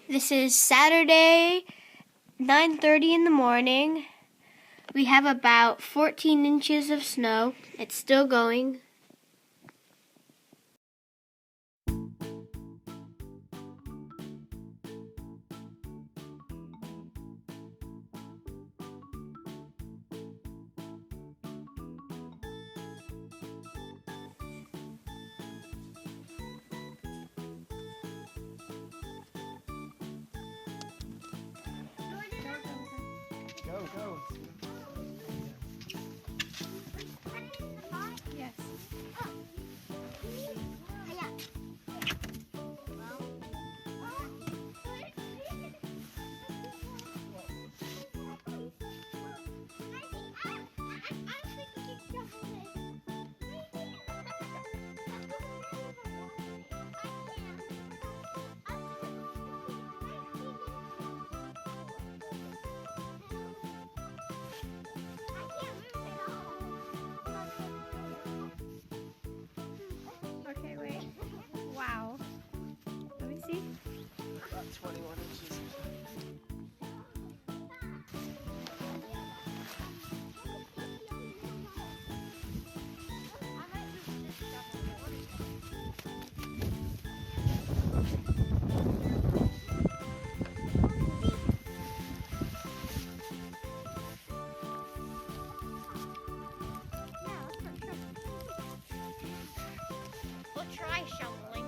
This is Saturday, 9:30 in the morning. We have about 14 inches of snow. It's still going. Go. Yes. Okay, wait. Wow. Let me see. About 21 inches. We'll try shoveling.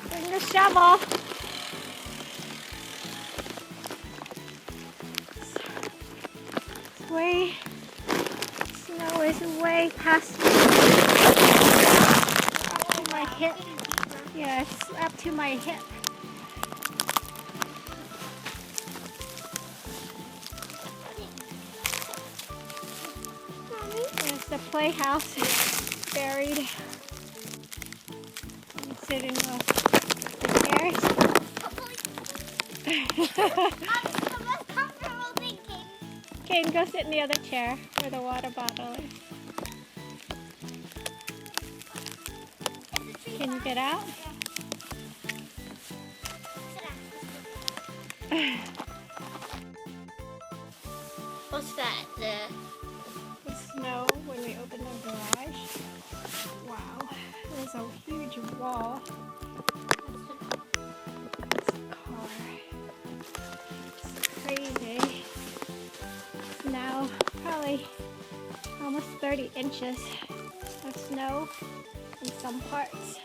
Bring the shovel. Snow is way past me. Up to my hip. Yeah, it's up to my hip. There's the playhouse buried. You can sit in the chairs. Caden, go sit in the other chair where the water bottle is. Can you get out? What's that? The snow when we opened the garage. Wow, there's a huge wall. That's a car. It's crazy. Now probably almost 30 inches of snow in some parts.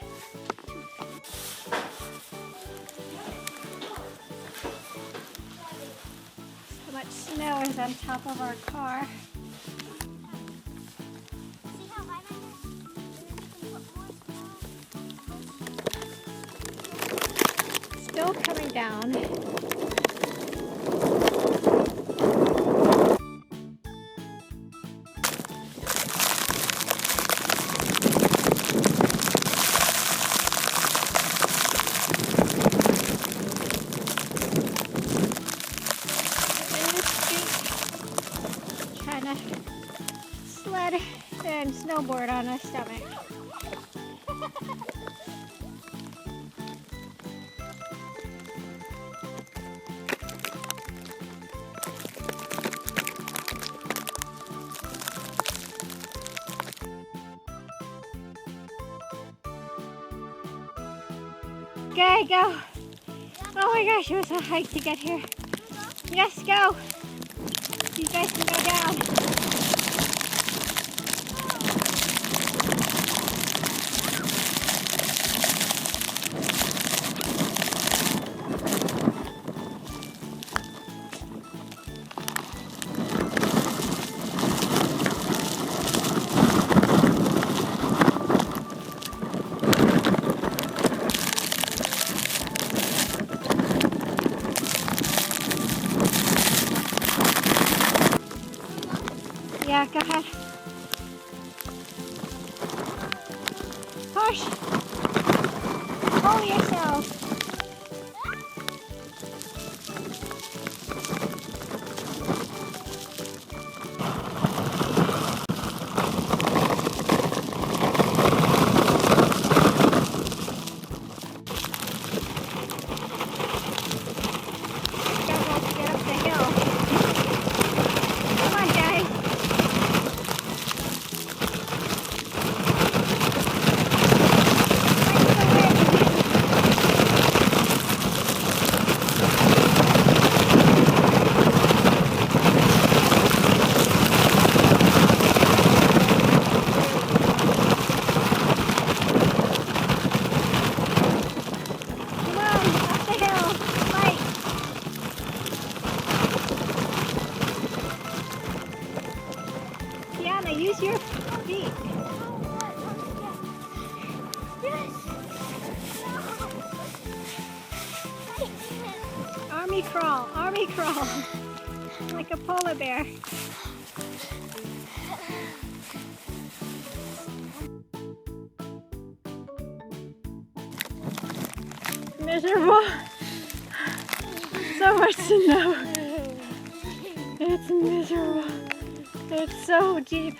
So much snow is on top of our car. Still coming down. Trying to sled and snowboard on a stomach. Okay, go. Oh my gosh, it was a hike to get here. Yes, go. You guys can go down. gosh! Pull yourself. Get up the hill. Come on, guys. Use your feet. Army crawl, like a polar bear. Miserable. So much snow. It's miserable. It's so deep.